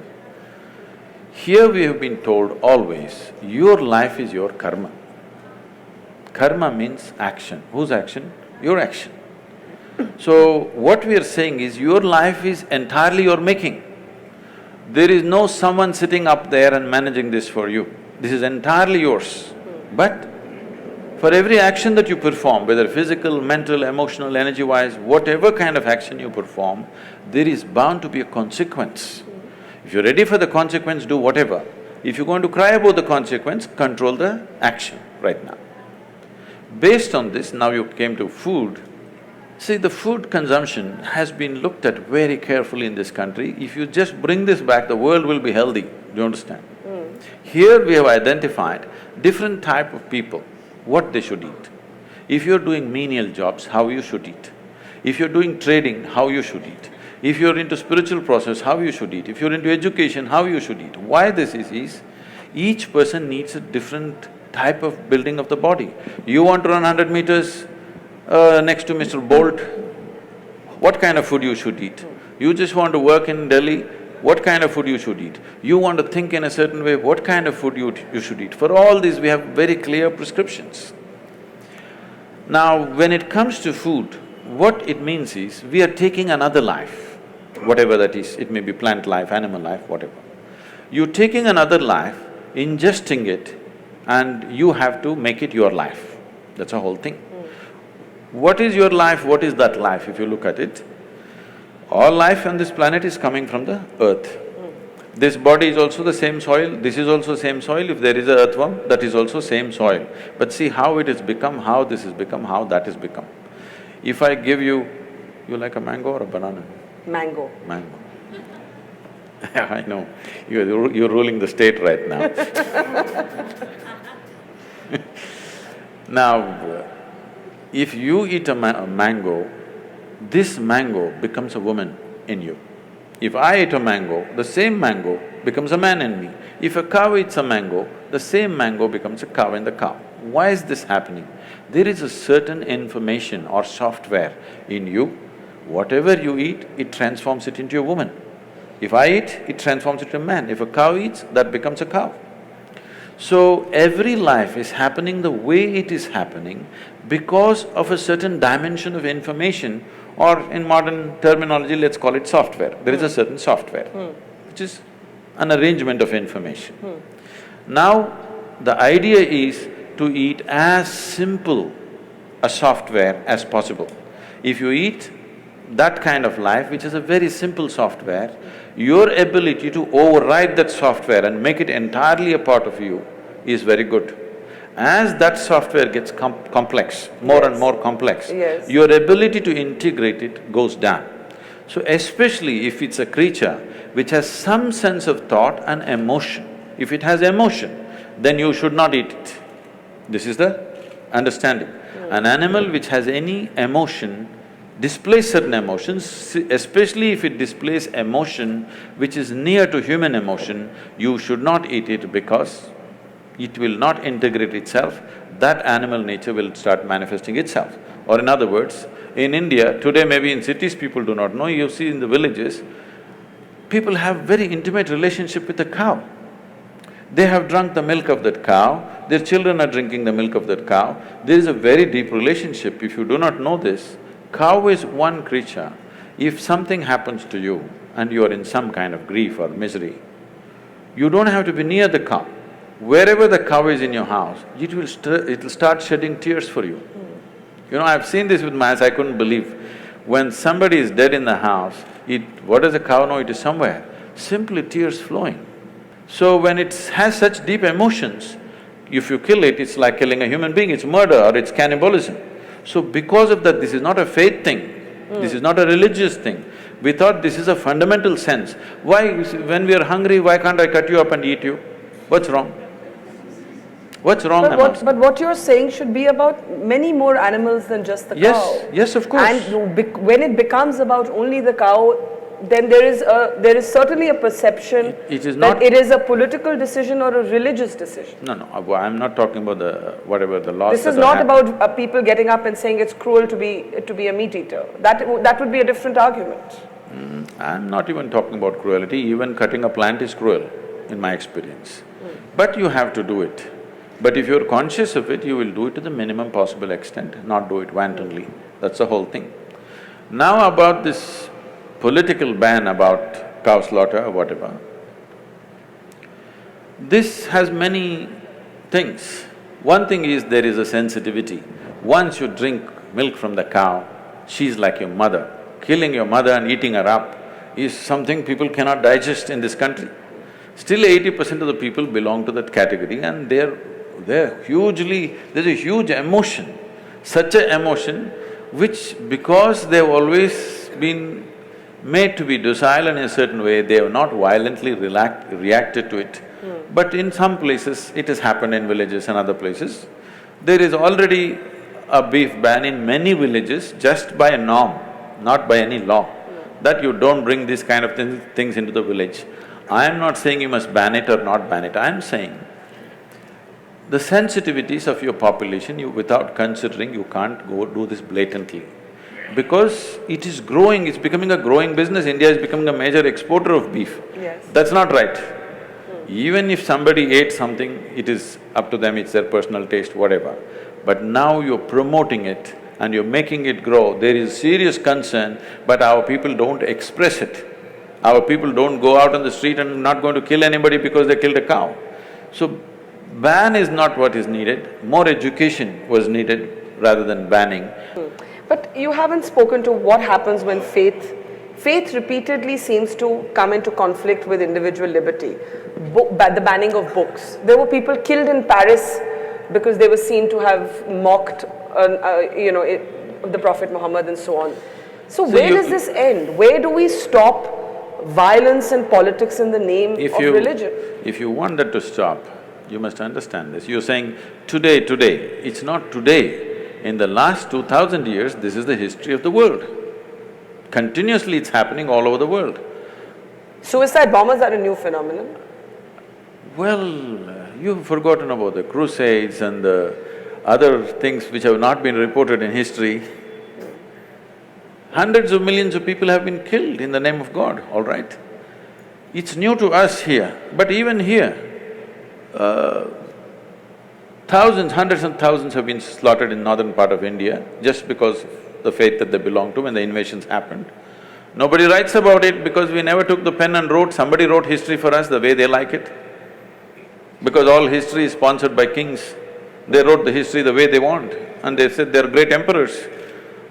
Here we have been told always, your life is your karma. Karma means action. Whose action? Your action. So what we are saying is, your life is entirely your making. There is no someone sitting up there and managing this for you. This is entirely yours. But For every action that you perform, whether physical, mental, emotional, energy-wise, whatever kind of action you perform, there is bound to be a consequence. If you're ready for the consequence, do whatever. If you're going to cry about the consequence, control the action right now. Based on this, now you came to food. See, the food consumption has been looked at very carefully in this country. If you just bring this back, the world will be healthy, do you understand? Here we have identified different type of people, what they should eat. If you're doing menial jobs, how you should eat. If you're doing trading, how you should eat. If you're into spiritual process, how you should eat. If you're into education, how you should eat. Why this is each person needs a different type of building of the body. You want to run 100 meters next to Mr. Bolt, what kind of food you should eat? You just want to work in Delhi, what kind of food you should eat? You want to think in a certain way, what kind of food you should eat? For all these, we have very clear prescriptions. Now, when it comes to food, what it means is, we are taking another life, whatever that is, it may be plant life, animal life, whatever. You're taking another life, ingesting it, and you have to make it your life. That's the whole thing. What is your life, what is that life, if you look at it? All life on this planet is coming from the earth. This body is also the same soil, this is also same soil. If there is a earthworm, that is also same soil. But see how it has become, how this has become, how that has become. If I give you like a mango or a banana? Mango. Mango. I know, you're ruling the state right now. Now, if you eat a mango, this mango becomes a woman in you. If I eat a mango, the same mango becomes a man in me. If a cow eats a mango, the same mango becomes a cow in the cow. Why is this happening? There is a certain information or software in you. Whatever you eat, it transforms it into a woman. If I eat, it transforms it into a man. If a cow eats, that becomes a cow. So, every life is happening the way it is happening because of a certain dimension of information, or in modern terminology, let's call it software. There is a certain software, which is an arrangement of information. Now, the idea is to eat as simple a software as possible. If you eat that kind of life, which is a very simple software, your ability to override that software and make it entirely a part of you is very good. As that software gets complex, more and more complex, your ability to integrate it goes down. So especially if it's a creature which has some sense of thought and emotion, if it has emotion, then you should not eat it. This is the understanding. An animal which has any emotion displays certain emotions, especially if it displays emotion which is near to human emotion, you should not eat it because it will not integrate itself, that animal nature will start manifesting itself. Or in other words, in India, today maybe in cities people do not know, you see in the villages, people have very intimate relationship with the cow. They have drunk the milk of that cow, their children are drinking the milk of that cow. There is a very deep relationship. If you do not know this, cow is one creature. If something happens to you and you are in some kind of grief or misery, you don't have to be near the cow. Wherever the cow is in your house, it'll start shedding tears for you. You know, I've seen this with my eyes, I couldn't believe. When somebody is dead in the house, what does the cow know? It is somewhere, simply tears flowing. So when it has such deep emotions, if you kill it, it's like killing a human being, it's murder or it's cannibalism. So because of that, this is not a faith thing, this is not a religious thing. We thought this is a fundamental sense. Why, when we are hungry, why can't I cut you up and eat you? What's wrong? What's wrong? But what you're saying should be about many more animals than just the cow. Yes, of course. And when it becomes about only the cow, then there is certainly a perception that it is a political decision or a religious decision. No, I'm not talking about whatever the laws. This is not about people getting up and saying it's cruel to be a meat eater. That would be a different argument. I'm not even talking about cruelty. Even cutting a plant is cruel, in my experience. But you have to do it. But if you're conscious of it, you will do it to the minimum possible extent, not do it wantonly. That's the whole thing. Now about this political ban about cow slaughter or whatever, this has many things. One thing is there is a sensitivity. Once you drink milk from the cow, she's like your mother. Killing your mother and eating her up is something people cannot digest in this country. Still 80% of the people belong to that category and they're hugely… there's a huge emotion, such an emotion which because they've always been made to be docile in a certain way, they have not violently reacted to it. But in some places, it has happened in villages and other places. There is already a beef ban in many villages just by a norm, not by any law, that you don't bring these kind of things into the village. I am not saying you must ban it or not ban it, I am saying the sensitivities of your population, without considering, you can't go do this blatantly. Because it is growing, it's becoming a growing business, India is becoming a major exporter of beef. Yes. That's not right. Even if somebody ate something, it is up to them, it's their personal taste, whatever. But now you're promoting it and you're making it grow, there is serious concern, but our people don't express it. Our people don't go out on the street and not going to kill anybody because they killed a cow. So, ban is not what is needed, more education was needed rather than banning. But you haven't spoken to what happens when faith repeatedly seems to come into conflict with individual liberty. The banning of books. There were people killed in Paris because they were seen to have mocked, the Prophet Muhammad and so on. So where does this end? Where do we stop violence and politics in the name of religion? If you want that to stop, you must understand this. You're saying today, it's not today. In the last 2000 years, this is the history of the world. Continuously it's happening all over the world. Suicide bombers are a new phenomenon? Well, you've forgotten about the crusades and the other things which have not been reported in history. Hundreds of millions of people have been killed in the name of God, all right? It's new to us here, but even here, thousands, hundreds and thousands have been slaughtered in northern part of India just because of the faith that they belong to when the invasions happened. Nobody writes about it because we never took the pen and wrote, somebody wrote history for us the way they like it. Because all history is sponsored by kings, they wrote the history the way they want and they said they're great emperors.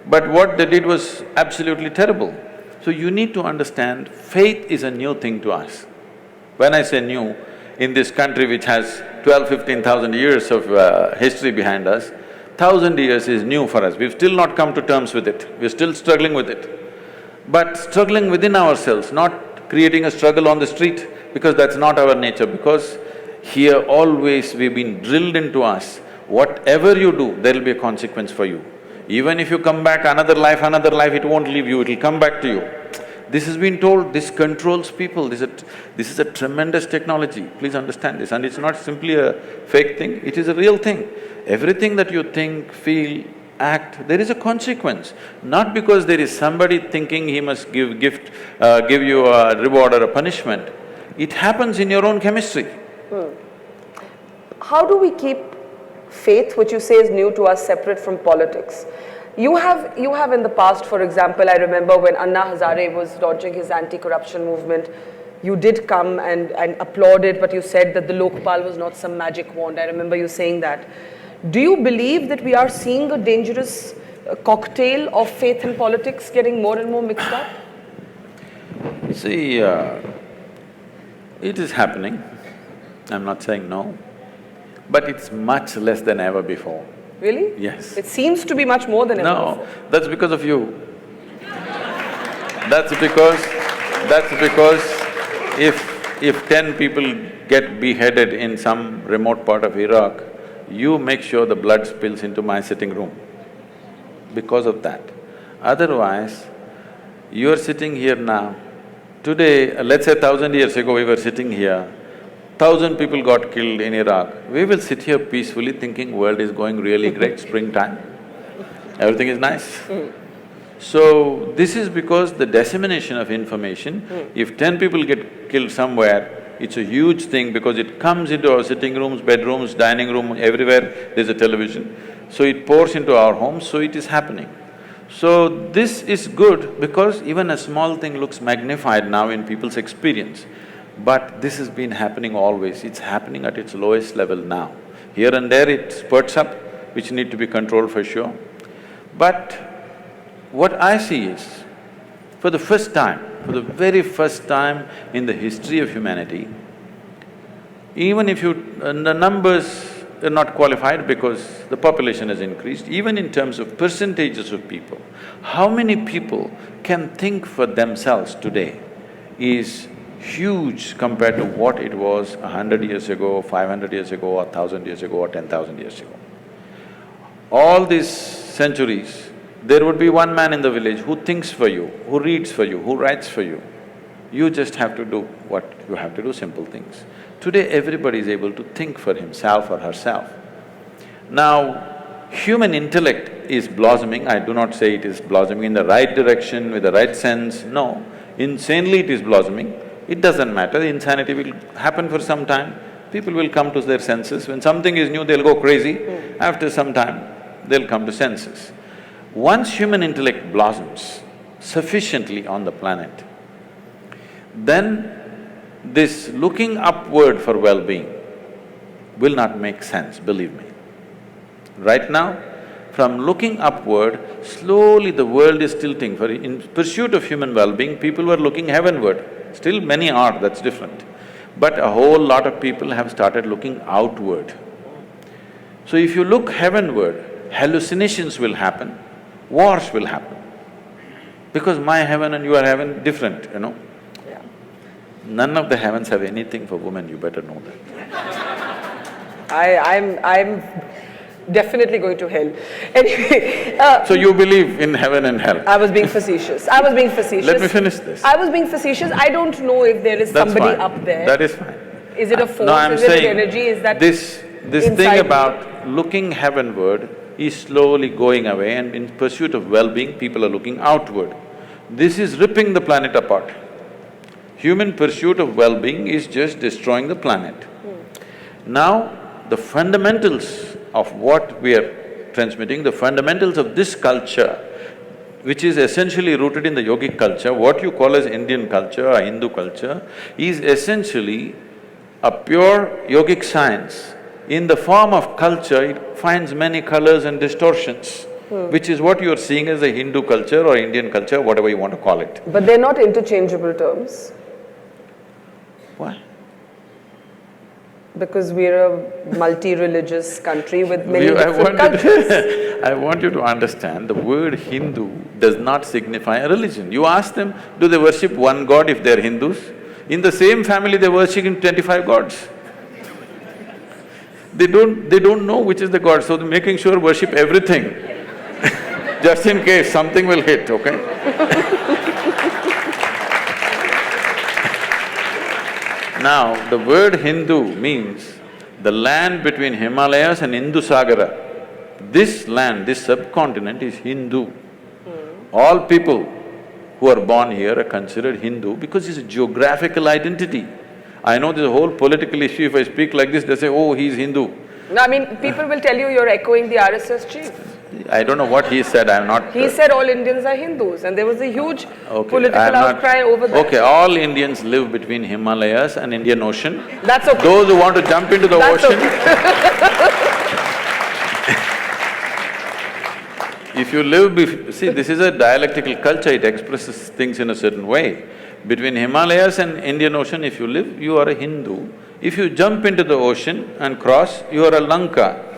But what they did was absolutely terrible. So you need to understand, faith is a new thing to us. When I say new, in this country which has 15,000 years of history behind us, 1,000 years is new for us. We've still not come to terms with it, we're still struggling with it. But struggling within ourselves, not creating a struggle on the street, because that's not our nature, because here always we've been drilled into us, whatever you do, there'll be a consequence for you. Even if you come back another life, it won't leave you, it'll come back to you. This has been told, this controls people, this is a tremendous technology, please understand this. And it's not simply a fake thing, it is a real thing. Everything that you think, feel, act, there is a consequence. Not because there is somebody thinking he must give you a reward or a punishment. It happens in your own chemistry. How do we keep faith, which you say is new to us, separate from politics? You have in the past, for example, I remember when Anna Hazare was launching his anti-corruption movement, you did come and applaud it, but you said that the Lokpal was not some magic wand. I remember you saying that. Do you believe that we are seeing a dangerous cocktail of faith and politics getting more and more mixed up? See, it is happening, I'm not saying no, but it's much less than ever before. Really? Yes. It seems to be much more than ever before. No, that's because of you. That's because if 10 people get beheaded in some remote part of Iraq, you make sure the blood spills into my sitting room because of that. Otherwise, you're sitting here now. Today, let's say 1,000 years ago we were sitting here, 1,000 people got killed in Iraq. We will sit here peacefully thinking world is going really great, springtime, everything is nice. So, this is because the dissemination of information, if 10 people get killed somewhere, it's a huge thing because it comes into our sitting rooms, bedrooms, dining room, everywhere there's a television. So it pours into our homes, so it is happening. So this is good because even a small thing looks magnified now in people's experience. But this has been happening always, it's happening at its lowest level now. Here and there it spurts up, which need to be controlled for sure. But what I see is, for the very first time in the history of humanity, even if the numbers are not qualified because the population has increased, even in terms of percentages of people, how many people can think for themselves today is huge compared to what it was 100 years ago, 500 years ago, or 1,000 years ago, or 10,000 years ago. All these centuries, there would be one man in the village who thinks for you, who reads for you, who writes for you. You just have to do what you have to do, simple things. Today, everybody is able to think for himself or herself. Now, human intellect is blossoming. I do not say it is blossoming in the right direction, with the right sense, no. Insanely it is blossoming. It doesn't matter, insanity will happen for some time. People will come to their senses. When something is new, they'll go crazy. After some time, they'll come to senses. Once human intellect blossoms sufficiently on the planet, then this looking upward for well-being will not make sense, believe me. Right now, from looking upward, slowly the world is tilting. In pursuit of human well-being, people were looking heavenward. Still many are, that's different. But a whole lot of people have started looking outward. So if you look heavenward, hallucinations will happen, wars will happen. Because my heaven and your heaven different, you know. Yeah. None of the heavens have anything for women, you better know that. I'm definitely going to hell. Anyway… So you believe in heaven and hell? I was being facetious. I was being facetious. Let me finish this. I was being facetious. I don't know if there is That's somebody fine. up there. That is fine. Is it a force? No, I'm is saying it an energy? Is that this thing about looking heavenward is slowly going away, and in pursuit of well-being, people are looking outward. This is ripping the planet apart. Human pursuit of well-being is just destroying the planet. Now, the fundamentals of what we are transmitting, the fundamentals of this culture, which is essentially rooted in the yogic culture, what you call as Indian culture or Hindu culture, is essentially a pure yogic science. In the form of culture, it finds many colors and distortions, which is what you are seeing as a Hindu culture or Indian culture, whatever you want to call it. But they're not interchangeable terms. Why? Because we're a multi-religious country with many different cultures. I want you to understand, the word Hindu does not signify a religion. You ask them, do they worship one god if they're Hindus? In the same family, they're worshipping 25 gods. They don't know which is the god, so they're making sure worship everything just in case something will hit, okay? Now, the word Hindu means the land between Himalayas and Indusagara. This land, this subcontinent is Hindu. All people who are born here are considered Hindu because it's a geographical identity. I know there's a whole political issue, if I speak like this, they say, oh, he's Hindu. No, I mean, people will tell you you're echoing the RSS chief. I don't know what he said, I'm not… He said all Indians are Hindus, and there was a huge political outcry over that. Okay, all Indians live between Himalayas and Indian Ocean. That's okay. Those who want to jump into the ocean… If you live… see, this is a dialectical culture, it expresses things in a certain way. Between Himalayas and Indian Ocean, if you live, you are a Hindu. If you jump into the ocean and cross, you are a Lanka.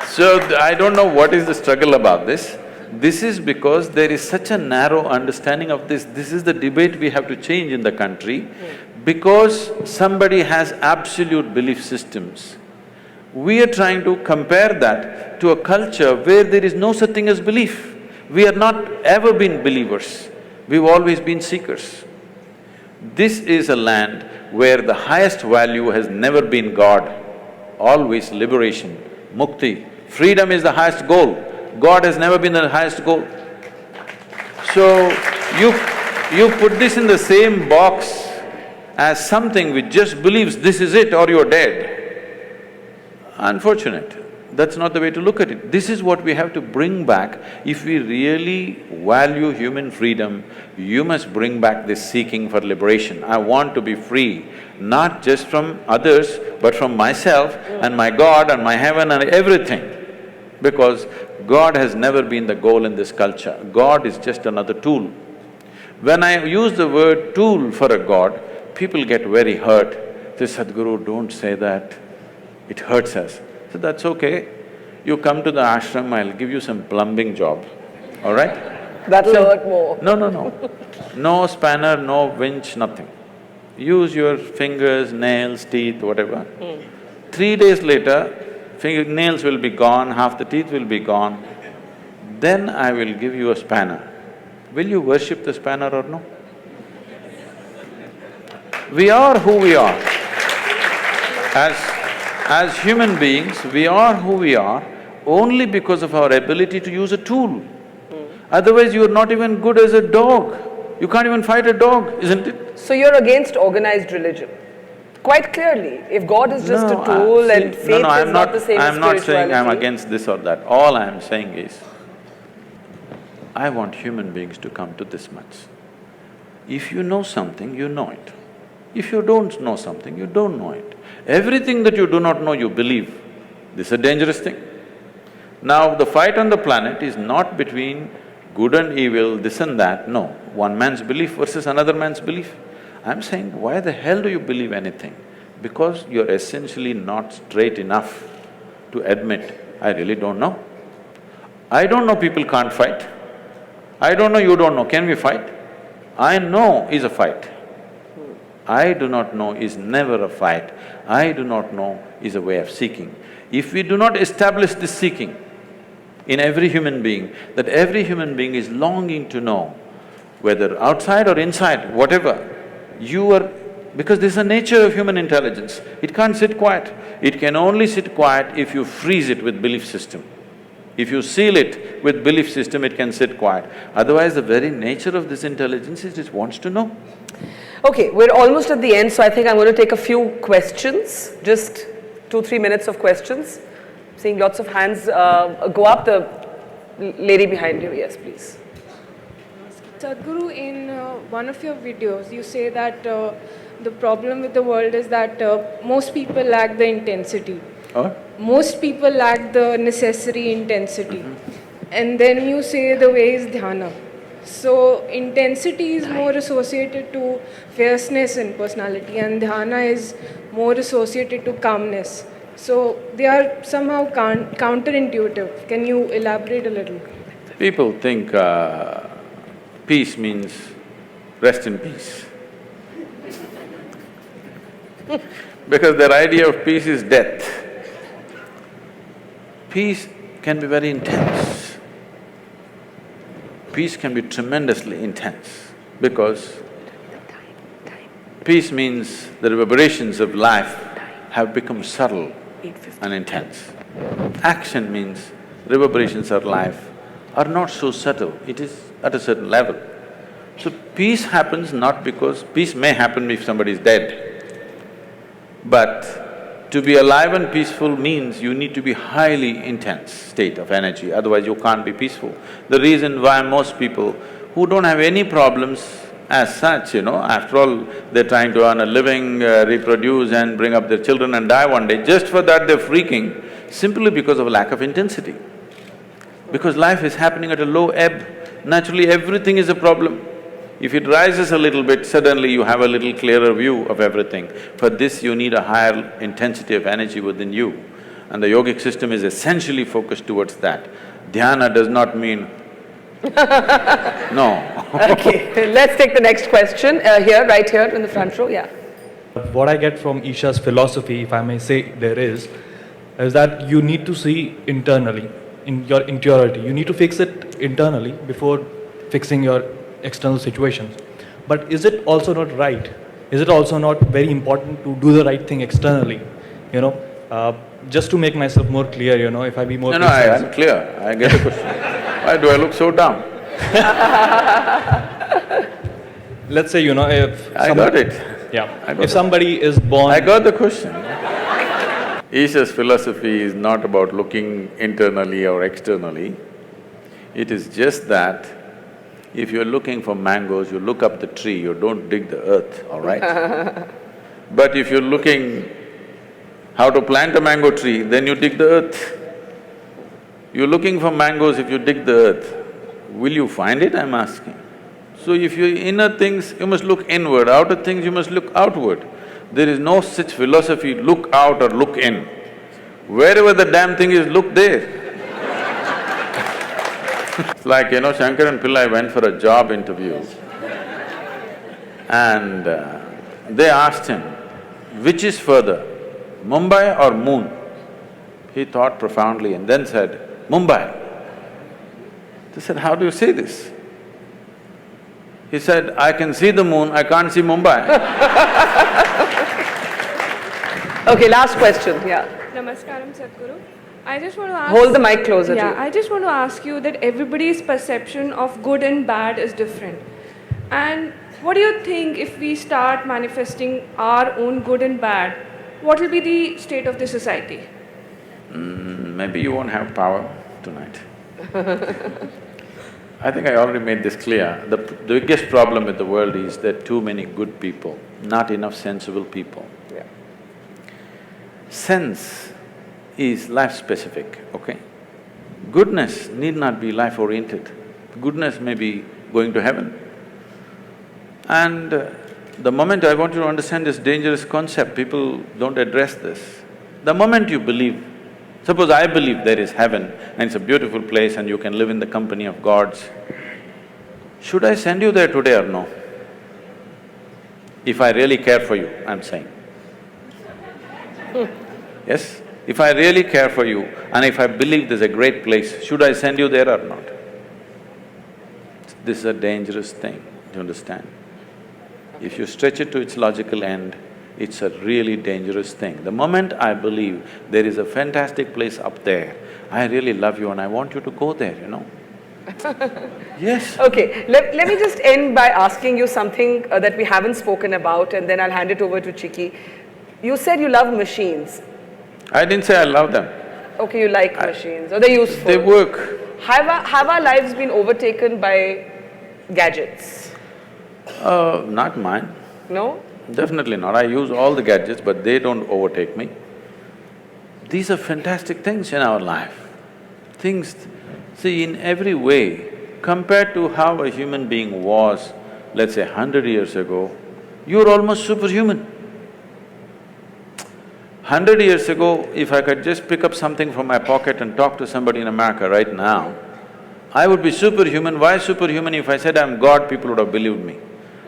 So, I don't know what is the struggle about this. This is because there is such a narrow understanding of this. This is the debate we have to change in the country. Because somebody has absolute belief systems, we are trying to compare that to a culture where there is no such thing as belief. We have not ever been believers, we've always been seekers. This is a land where the highest value has never been God, always liberation, mukti. Freedom is the highest goal, God has never been the highest goal. So, you put this in the same box as something which just believes this is it or you're dead. Unfortunate. That's not the way to look at it. This is what we have to bring back. If we really value human freedom, you must bring back this seeking for liberation. I want to be free, not just from others, but from myself and my God and my heaven and everything. Because God has never been the goal in this culture. God is just another tool. When I use the word tool for a God, people get very hurt. They say, Sadhguru, don't say that, it hurts us. So that's okay. You come to the ashram, I'll give you some plumbing job, all right? That'll hurt more. No. No spanner, no winch, nothing. Use your fingers, nails, teeth, whatever. 3 days later, nails will be gone, half the teeth will be gone. Then I will give you a spanner. Will you worship the spanner or no? We are who we are. As human beings, we are who we are only because of our ability to use a tool. Otherwise, you are not even good as a dog. You can't even fight a dog, isn't it? So you're against organized religion? Quite clearly, if God is just a tool and faith is not the same as spirituality. I'm not saying I'm against this or that. All I'm saying is, I want human beings to come to this much. If you know something, you know it. If you don't know something, you don't know it. Everything that you do not know, you believe. This is a dangerous thing. Now, the fight on the planet is not between good and evil, this and that, no. One man's belief versus another man's belief. I'm saying, why the hell do you believe anything? Because you're essentially not straight enough to admit, I really don't know. I don't know people can't fight. I don't know, you don't know, can we fight? I know is a fight. I do not know is never a fight. I do not know is a way of seeking. If we do not establish this seeking in every human being, that every human being is longing to know, whether outside or inside, whatever, you are… because this is the nature of human intelligence, it can't sit quiet. It can only sit quiet if you freeze it with belief system. If you seal it with belief system, it can sit quiet. Otherwise, the very nature of this intelligence is it wants to know. Okay, we're almost at the end, so I think I'm going to take a few questions, just 2-3 minutes of questions. Seeing lots of hands go up. The lady behind you, yes, please. Sadhguru, in one of your videos, you say that the problem with the world is that most people lack the intensity. Oh? Most people lack the necessary intensity. And then you say the way is dhyana. So intensity is more associated to fierceness in personality and dhyana is more associated to calmness. So they are somehow counterintuitive. Can you elaborate a little? People think peace means rest in peace. Because their idea of peace is death. Peace can be very intense. Peace can be tremendously intense because peace means the reverberations of life have become subtle and intense. Action means reverberations of life are not so subtle, it is at a certain level. So peace happens not because… peace may happen if somebody is dead, but to be alive and peaceful means you need to be highly intense state of energy, otherwise you can't be peaceful. The reason why most people who don't have any problems as such, after all, they're trying to earn a living, reproduce and bring up their children and die one day, just for that they're freaking, simply because of a lack of intensity. Because life is happening at a low ebb, naturally everything is a problem. If it rises a little bit, suddenly you have a little clearer view of everything. For this, you need a higher intensity of energy within you. And the yogic system is essentially focused towards that. Dhyana does not mean… no. Okay, let's take the next question, right here in the front row, yeah. What I get from Isha's philosophy, if I may say there is that you need to see internally, in your interiority. You need to fix it internally before fixing your external situations. But is it also not right? Is it also not very important to do the right thing externally? Just to make myself more clear, if I be more precise. I'm clear, I get the question. Why do I look so dumb? Let's say, if… I got it. Yeah. If somebody is born… I got the question. Isha's philosophy is not about looking internally or externally. It is just that if you're looking for mangoes, you look up the tree, you don't dig the earth, all right? But if you're looking how to plant a mango tree, then you dig the earth. You're looking for mangoes, if you dig the earth, will you find it, I'm asking? So if you're inner things, you must look inward, outer things, you must look outward. There is no such philosophy, look out or look in. Wherever the damn thing is, look there. It's like, Shankaran Pillai went for a job interview and they asked him, which is further, Mumbai or moon? He thought profoundly and then said, Mumbai. They said, how do you say this? He said, I can see the moon, I can't see Mumbai. Okay, last question, yeah. Namaskaram, Sadhguru. I just want to ask… Hold the mic closer to you. I just want to ask you that everybody's perception of good and bad is different. And what do you think if we start manifesting our own good and bad, what will be the state of the society? Maybe you won't have power tonight. I think I already made this clear. The biggest problem with the world is there are too many good people, not enough sensible people. Yeah. Sense is life-specific, okay? Goodness need not be life-oriented. Goodness may be going to heaven. And the moment I want you to understand this dangerous concept, people don't address this. The moment you believe, suppose I believe there is heaven and it's a beautiful place and you can live in the company of gods, should I send you there today or no? If I really care for you, I'm saying. Yes? If I really care for you and if I believe there's a great place, should I send you there or not? This is a dangerous thing, do you understand? If you stretch it to its logical end, it's a really dangerous thing. The moment I believe there is a fantastic place up there, I really love you and I want you to go there, Yes. Okay, let me just end by asking you something that we haven't spoken about and then I'll hand it over to Chiki. You said you love machines. I didn't say I love them. Okay, you like machines, or they're useful. They work. Have our lives been overtaken by gadgets? Not mine. No? Definitely not. I use all the gadgets, but they don't overtake me. These are fantastic things in our life. Things… See, in every way, compared to how a human being was, let's say 100 years ago, you're almost superhuman. 100 years ago, if I could just pick up something from my pocket and talk to somebody in America right now, I would be superhuman. Why superhuman? If I said I'm God, people would have believed me.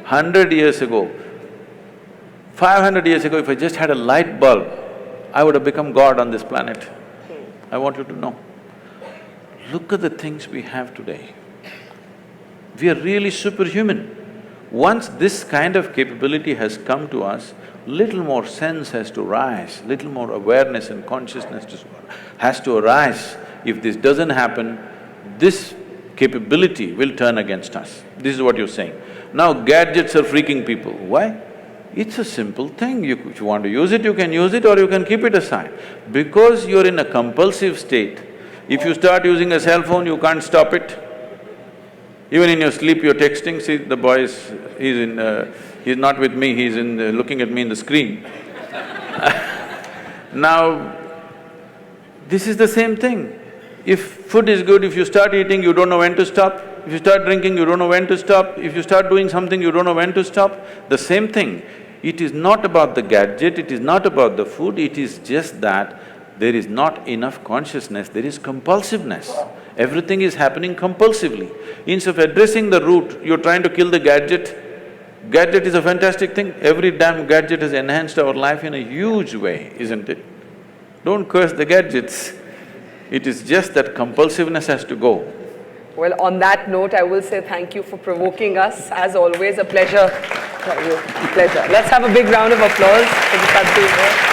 100 years ago, 500 years ago, if I just had a light bulb, I would have become God on this planet. I want you to know. Look at the things we have today. We are really superhuman. Once this kind of capability has come to us, little more sense has to rise, little more awareness and consciousness has to arise. If this doesn't happen, this capability will turn against us. This is what you're saying. Now gadgets are freaking people. Why? It's a simple thing. If you want to use it, you can use it or you can keep it aside. Because you're in a compulsive state, if you start using a cell phone, you can't stop it. Even in your sleep, you're texting. See, the boy he's not with me, he's looking at me in the screen. Now, this is the same thing. If food is good, if you start eating, you don't know when to stop. If you start drinking, you don't know when to stop. If you start doing something, you don't know when to stop. The same thing. It is not about the gadget, it is not about the food, it is just that there is not enough consciousness, there is compulsiveness. Everything is happening compulsively. Instead of addressing the root, you're trying to kill the gadget. Gadget is a fantastic thing. Every damn gadget has enhanced our life in a huge way, isn't it? Don't curse the gadgets. It is just that compulsiveness has to go. Well, on that note, I will say thank you for provoking us. As always, a pleasure. Pleasure. Let's have a big round of applause for the Sadhguru.